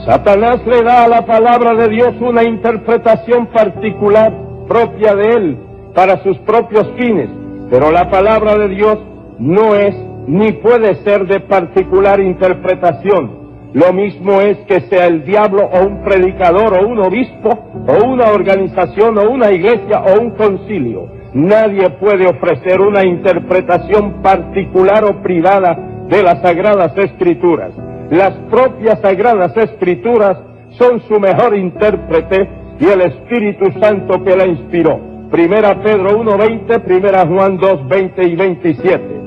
Satanás le da a la palabra de Dios una interpretación particular propia de él para sus propios fines, pero la palabra de Dios no es ni puede ser de particular interpretación. Lo mismo es que sea el diablo o un predicador o un obispo o una organización o una iglesia o un concilio. Nadie puede ofrecer una interpretación particular o privada de las Sagradas Escrituras. Las propias Sagradas Escrituras son su mejor intérprete y el Espíritu Santo que la inspiró. Primera Pedro 1:20, Primera Juan 2:20 y 27.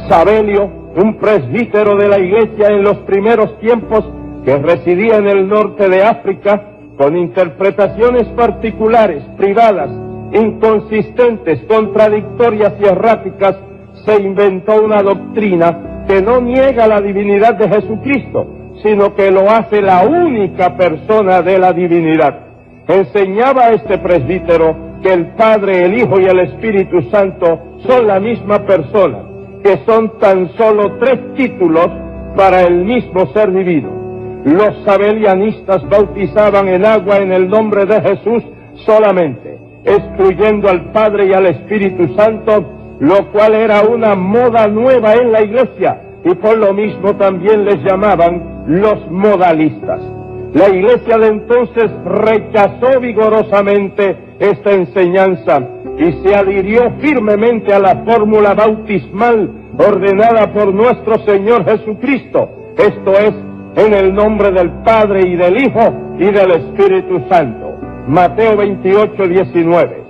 Sabelio, un presbítero de la iglesia en los primeros tiempos que residía en el norte de África, con interpretaciones particulares, privadas, inconsistentes, contradictorias y erráticas, se inventó una doctrina que no niega la divinidad de Jesucristo, sino que lo hace la única persona de la divinidad. Enseñaba a este presbítero que el Padre, el Hijo y el Espíritu Santo son la misma persona, que son tan solo 3 títulos para el mismo ser divino. Los sabelianistas bautizaban en agua en el nombre de Jesús solamente, excluyendo al Padre y al Espíritu Santo, lo cual era una moda nueva en la iglesia, y por lo mismo también les llamaban los modalistas. La iglesia de entonces rechazó vigorosamente esta enseñanza y se adhirió firmemente a la fórmula bautismal ordenada por nuestro Señor Jesucristo, esto es, en el nombre del Padre y del Hijo y del Espíritu Santo. Mateo 28:19.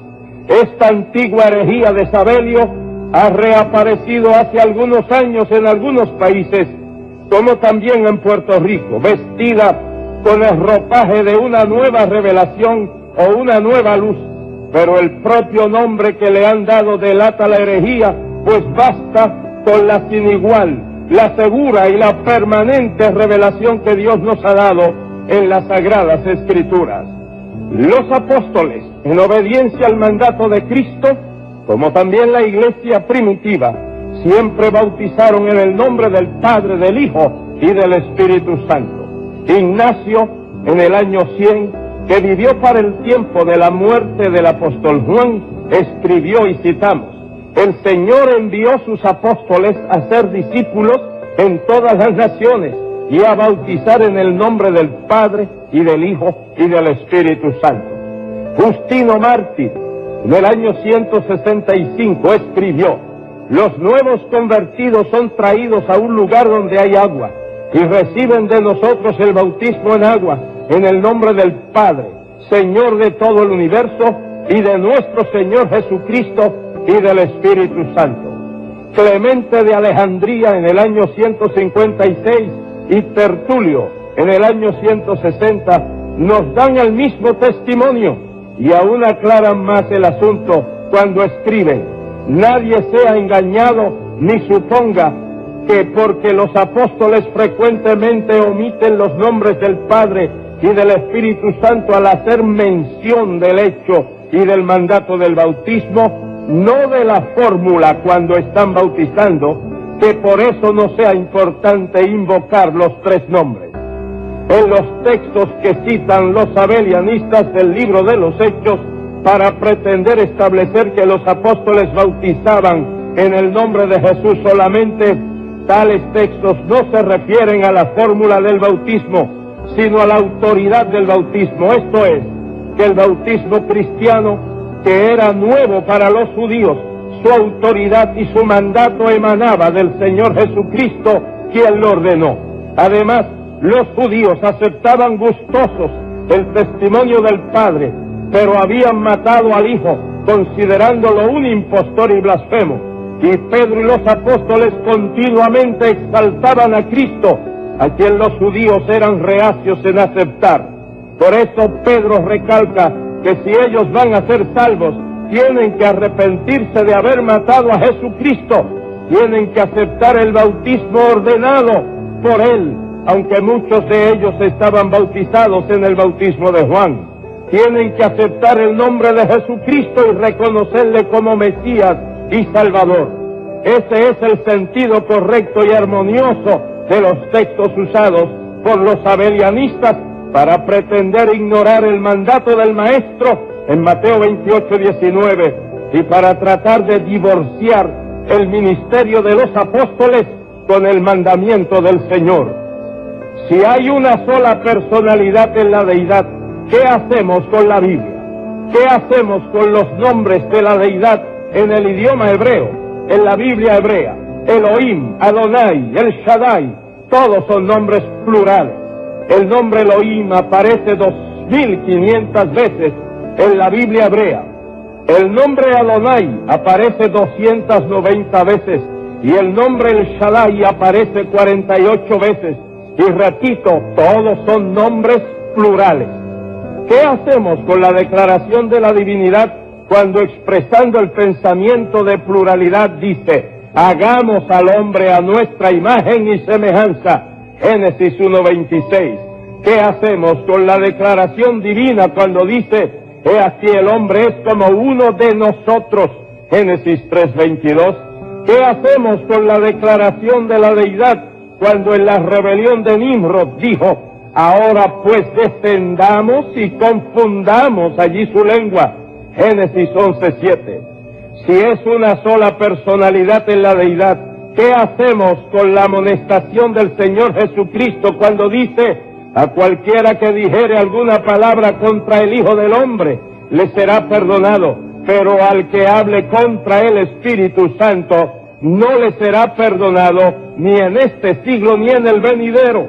Esta antigua herejía de Sabelio ha reaparecido hace algunos años en algunos países, como también en Puerto Rico, vestida con el ropaje de una nueva revelación o una nueva luz, pero el propio nombre que le han dado delata la herejía, pues basta con la sin igual, la segura y la permanente revelación que Dios nos ha dado en las Sagradas Escrituras. Los apóstoles, en obediencia al mandato de Cristo, como también la iglesia primitiva, siempre bautizaron en el nombre del Padre, del Hijo y del Espíritu Santo. Ignacio, en el año 100, que vivió para el tiempo de la muerte del apóstol Juan, escribió y citamos: el Señor envió sus apóstoles a ser discípulos en todas las naciones y a bautizar en el nombre del Padre y del Hijo y del Espíritu Santo. Justino Mártir, en el año 165, escribió: los nuevos convertidos son traídos a un lugar donde hay agua y reciben de nosotros el bautismo en agua en el nombre del Padre, Señor de todo el universo, y de nuestro Señor Jesucristo y del Espíritu Santo. Clemente de Alejandría en el año 156 y Tertulio en el año 160 nos dan el mismo testimonio y aún aclaran más el asunto cuando escriben: nadie sea engañado ni suponga que porque los apóstoles frecuentemente omiten los nombres del Padre y del Espíritu Santo al hacer mención del hecho y del mandato del bautismo, no de la fórmula cuando están bautizando, que por eso no sea importante invocar los 3 nombres. En los textos que citan los sabelianistas del libro de los Hechos para pretender establecer que los apóstoles bautizaban en el nombre de Jesús solamente, tales textos no se refieren a la fórmula del bautismo, sino a la autoridad del bautismo. Esto es, que el bautismo cristiano, que era nuevo para los judíos, su autoridad y su mandato emanaba del Señor Jesucristo, quien lo ordenó. Además, los judíos aceptaban gustosos el testimonio del Padre, pero habían matado al Hijo, considerándolo un impostor y blasfemo. Y Pedro y los apóstoles continuamente exaltaban a Cristo, a quien los judíos eran reacios en aceptar. Por eso Pedro recalca que si ellos van a ser salvos, tienen que arrepentirse de haber matado a Jesucristo, tienen que aceptar el bautismo ordenado por Él, aunque muchos de ellos estaban bautizados en el bautismo de Juan. Tienen que aceptar el nombre de Jesucristo y reconocerle como Mesías y Salvador. Ese es el sentido correcto y armonioso de los textos usados por los abelianistas para pretender ignorar el mandato del Maestro en Mateo 28:19 y para tratar de divorciar el ministerio de los apóstoles con el mandamiento del Señor. Si hay una sola personalidad en la deidad, ¿qué hacemos con la Biblia? ¿Qué hacemos con los nombres de la deidad en el idioma hebreo, en la Biblia hebrea? Elohim, Adonai, El Shaddai, todos son nombres plurales. El nombre Elohim aparece 2500 veces en la Biblia hebrea. El nombre Adonai aparece 290 veces y el nombre El Shaddai aparece 48 veces. Y repito, todos son nombres plurales. ¿Qué hacemos con la declaración de la divinidad cuando expresando el pensamiento de pluralidad dice: hagamos al hombre a nuestra imagen y semejanza? Génesis 1:26. ¿Qué hacemos con la declaración divina cuando dice: he aquí el hombre es como uno de nosotros? Génesis 3:22. ¿Qué hacemos con la declaración de la deidad cuando en la rebelión de Nimrod dijo: ahora pues descendamos y confundamos allí su lengua? Génesis 11:7. Si es una sola personalidad en la deidad, ¿qué hacemos con la amonestación del Señor Jesucristo cuando dice: a cualquiera que dijere alguna palabra contra el Hijo del Hombre, le será perdonado, pero al que hable contra el Espíritu Santo, no le será perdonado ni en este siglo ni en el venidero?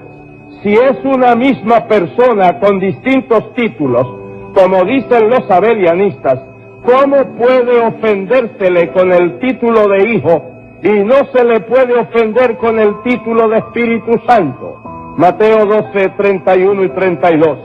Si es una misma persona con distintos títulos, como dicen los abelianistas, ¿cómo puede ofendérsele con el título de Hijo y no se le puede ofender con el título de Espíritu Santo? Mateo 12:31 y 32.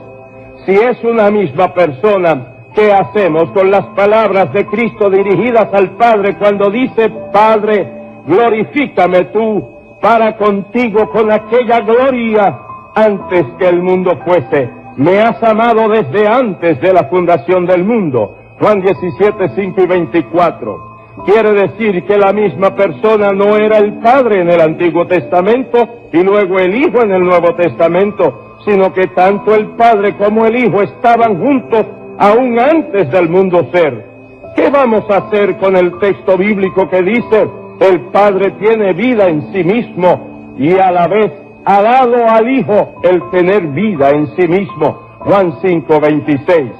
Si es una misma persona, ¿qué hacemos con las palabras de Cristo dirigidas al Padre cuando dice: Padre, glorifícame tú para contigo con aquella gloria antes que el mundo fuese? Me has amado desde antes de la fundación del mundo. Juan 17:5 y 24. Quiere decir que la misma persona no era el Padre en el Antiguo Testamento y luego el Hijo en el Nuevo Testamento, sino que tanto el Padre como el Hijo estaban juntos aún antes del mundo ser. ¿Qué vamos a hacer con el texto bíblico que dice: el Padre tiene vida en sí mismo y a la vez ha dado al Hijo el tener vida en sí mismo? Juan 5:26.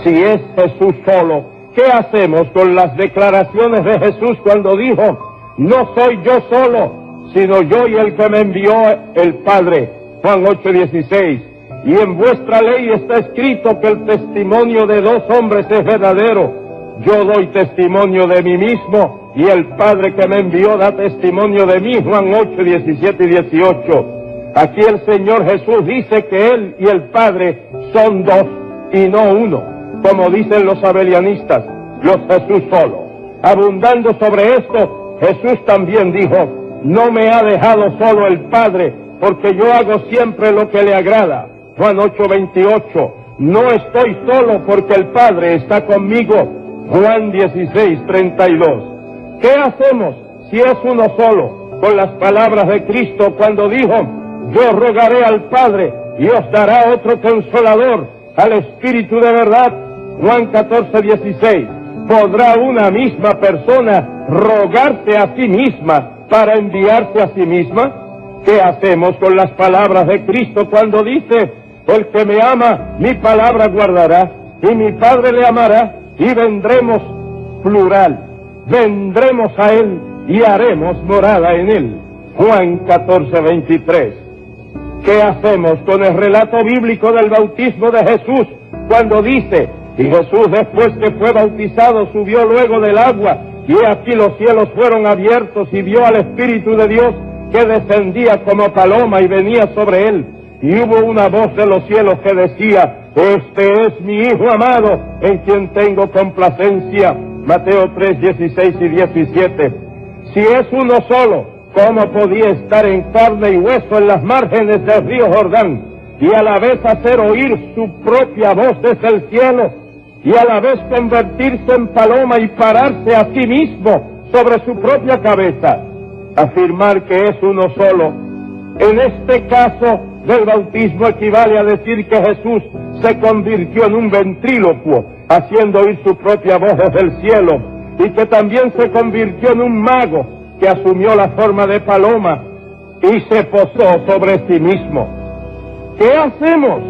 Si es Jesús solo, ¿qué hacemos con las declaraciones de Jesús cuando dijo: no soy yo solo, sino yo y el que me envió el Padre? Juan 8:16. Y en vuestra ley está escrito que el testimonio de dos hombres es verdadero. Yo doy testimonio de mí mismo y el Padre que me envió da testimonio de mí. Juan 8:17 y 18. Aquí el Señor Jesús dice que Él y el Padre son dos y no uno, como dicen los abelianistas, los Jesús solo. Abundando sobre esto, Jesús también dijo: no me ha dejado solo el Padre, porque yo hago siempre lo que le agrada. Juan 8:28. No estoy solo porque el Padre está conmigo. Juan 16:32. ¿Qué hacemos si es uno solo con las palabras de Cristo cuando dijo: yo rogaré al Padre y os dará otro consolador, al Espíritu de verdad? Juan 14:16. ¿Podrá una misma persona rogarse a sí misma para enviarse a sí misma? ¿Qué hacemos con las palabras de Cristo cuando dice: el que me ama, mi palabra guardará, y mi Padre le amará, y vendremos, plural, vendremos a él y haremos morada en él? Juan 14:23. ¿Qué hacemos con el relato bíblico del bautismo de Jesús cuando dice: y Jesús, después que fue bautizado, subió luego del agua, y aquí los cielos fueron abiertos, y vio al Espíritu de Dios que descendía como paloma y venía sobre él? Y hubo una voz de los cielos que decía: este es mi Hijo amado, en quien tengo complacencia. Mateo 3:16 y 17. Si es uno solo, ¿cómo podía estar en carne y hueso en las márgenes del río Jordán, y a la vez hacer oír su propia voz desde el cielo, y a la vez convertirse en paloma y pararse a sí mismo sobre su propia cabeza? Afirmar que es uno solo En este caso del bautismo equivale a decir que Jesús se convirtió en un ventrílocuo, haciendo oír su propia voz desde el cielo, y que también se convirtió en un mago que asumió la forma de paloma y se posó sobre sí mismo. ¿Qué hacemos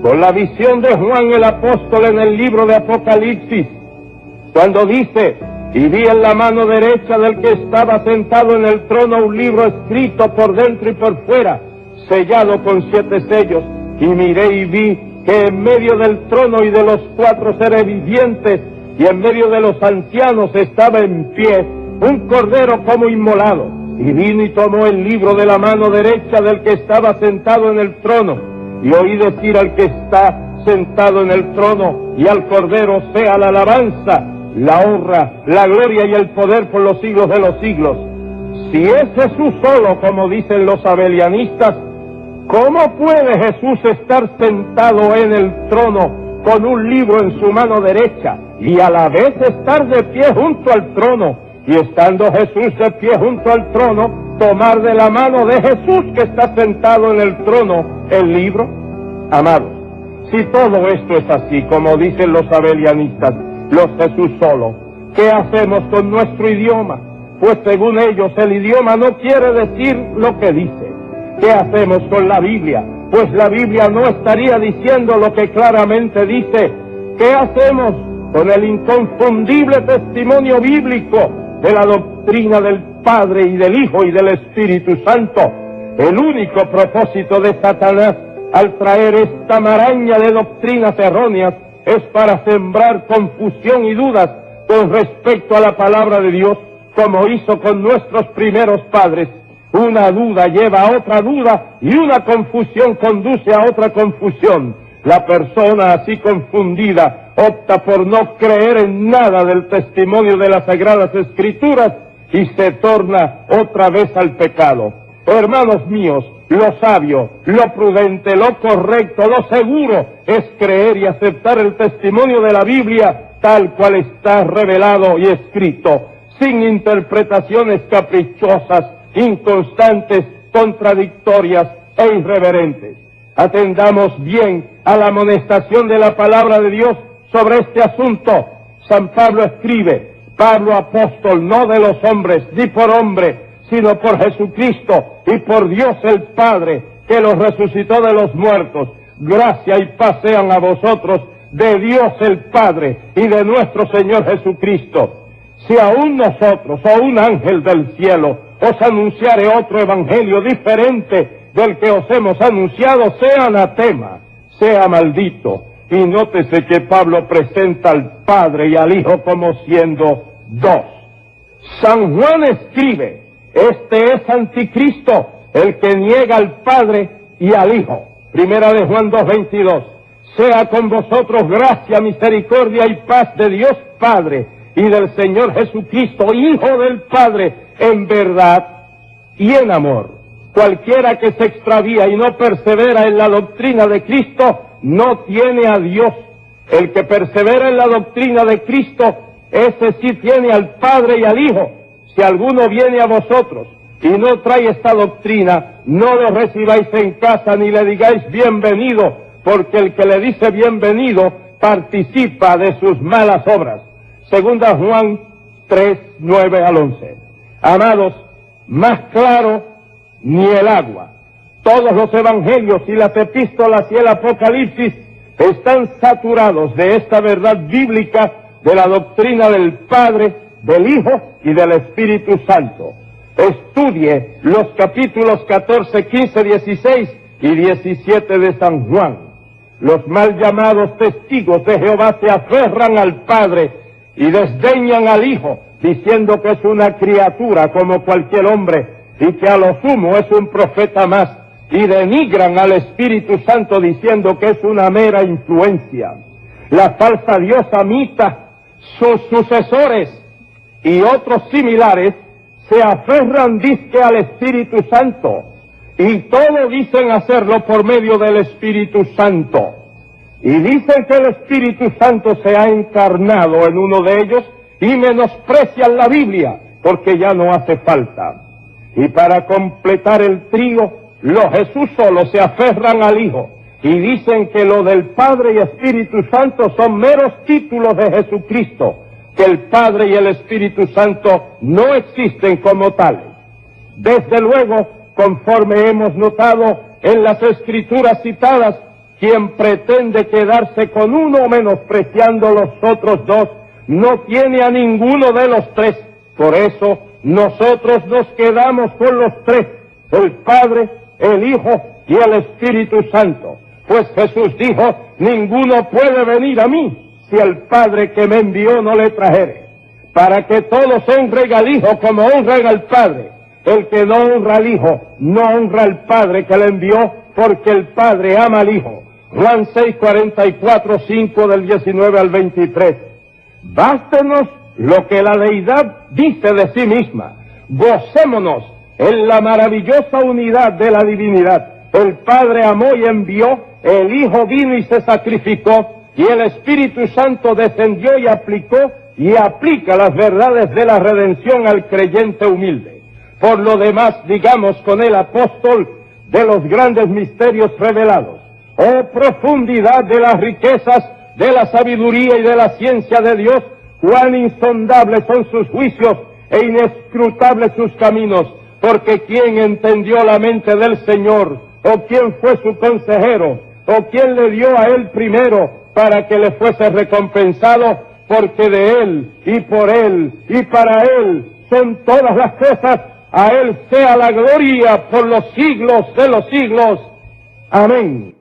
con la visión de Juan el apóstol en el libro de Apocalipsis, cuando dice: y vi en la mano derecha del que estaba sentado en el trono un libro escrito por dentro y por fuera, sellado con 7 sellos, y miré y vi que en medio del trono y de los 4 seres vivientes y en medio de los ancianos estaba en pie un cordero como inmolado, y vino y tomó el libro de la mano derecha del que estaba sentado en el trono, y oí decir al que está sentado en el trono y al cordero sea la alabanza, la honra, la gloria y el poder por los siglos de los siglos. Si es Jesús solo, como dicen los abelianistas, ¿cómo puede Jesús estar sentado en el trono con un libro en su mano derecha y a la vez estar de pie junto al trono, y estando Jesús de pie junto al trono, tomar de la mano de Jesús que está sentado en el trono el libro? Amados, si todo esto es así, como dicen los abelianistas, los Jesús solo, ¿qué hacemos con nuestro idioma? Pues según ellos el idioma no quiere decir lo que dice. ¿Qué hacemos con la Biblia? Pues la Biblia no estaría diciendo lo que claramente dice. ¿Qué hacemos con el inconfundible testimonio bíblico de la doctrina del Padre y del Hijo y del Espíritu Santo? El único propósito de Satanás al traer esta maraña de doctrinas erróneas es para sembrar confusión y dudas con respecto a la palabra de Dios, como hizo con nuestros primeros padres. Una duda lleva a otra duda y una confusión conduce a otra confusión. La persona así confundida opta por no creer en nada del testimonio de las Sagradas Escrituras y se torna otra vez al pecado. Hermanos míos, lo sabio, lo prudente, lo correcto, lo seguro es creer y aceptar el testimonio de la Biblia tal cual está revelado y escrito, sin interpretaciones caprichosas, inconstantes, contradictorias e irreverentes. Atendamos bien a la amonestación de la palabra de Dios sobre este asunto. San Pablo escribe: Pablo apóstol, no de los hombres, ni por hombre, sino por Jesucristo y por Dios el Padre, que los resucitó de los muertos. Gracia y paz sean a vosotros de Dios el Padre y de nuestro Señor Jesucristo. Si aún nosotros o un ángel del cielo os anunciare otro evangelio diferente del que os hemos anunciado, sea anatema, sea maldito. Y nótese que Pablo presenta al Padre y al Hijo como siendo dos. San Juan escribe: este es Anticristo, el que niega al Padre y al Hijo. Primera de Juan 2:22. Sea con vosotros gracia, misericordia y paz de Dios Padre y del Señor Jesucristo, Hijo del Padre, en verdad y en amor. Cualquiera que se extravía y no persevera en la doctrina de Cristo, no tiene a Dios. El que persevera en la doctrina de Cristo, ese sí tiene al Padre y al Hijo. Si alguno viene a vosotros y no trae esta doctrina, no lo recibáis en casa ni le digáis bienvenido, porque el que le dice bienvenido participa de sus malas obras. Segunda Juan 3:9-11. Amados, más claro ni el agua. Todos los evangelios y las epístolas y el Apocalipsis están saturados de esta verdad bíblica de la doctrina del Padre, del Hijo y del Espíritu Santo. Estudie los capítulos 14, 15, 16 y 17 de San Juan. Los mal llamados testigos de Jehová se aferran al Padre y desdeñan al Hijo, diciendo que es una criatura como cualquier hombre y que a lo sumo es un profeta más, y denigran al Espíritu Santo diciendo que es una mera influencia. La falsa diosa Mita, sus sucesores y otros similares se aferran dizque al Espíritu Santo, y todo dicen hacerlo por medio del Espíritu Santo. Y dicen que el Espíritu Santo se ha encarnado en uno de ellos y menosprecian la Biblia porque ya no hace falta. Y para completar el trío, los Jesús solo se aferran al Hijo y dicen que lo del Padre y Espíritu Santo son meros títulos de Jesucristo, que el Padre y el Espíritu Santo no existen como tales. Desde luego, conforme hemos notado en las Escrituras citadas, quien pretende quedarse con uno menospreciando los otros dos, no tiene a ninguno de los tres. Por eso, nosotros nos quedamos con los tres, el Padre, el Hijo y el Espíritu Santo. Pues Jesús dijo, ninguno puede venir a mí si el Padre que me envió no le trajere. Para que todos honren al Hijo como honran al Padre. El que no honra al Hijo, no honra al Padre que le envió, porque el Padre ama al Hijo. Juan 6:44, 5 del 19 al 23. Bástenos lo que la deidad dice de sí misma. Gocémonos en la maravillosa unidad de la divinidad. El Padre amó y envió, el Hijo vino y se sacrificó, y el Espíritu Santo descendió y aplicó y aplica las verdades de la redención al creyente humilde. Por lo demás, digamos con el apóstol de los grandes misterios revelados: oh profundidad de las riquezas, de la sabiduría y de la ciencia de Dios, cuán insondables son sus juicios e inescrutables sus caminos, porque ¿quién entendió la mente del Señor? ¿O quién fue su consejero? ¿O quién le dio a él primero para que le fuese recompensado? Porque de él, y por él, y para él son todas las cosas. A él sea la gloria por los siglos de los siglos. Amén.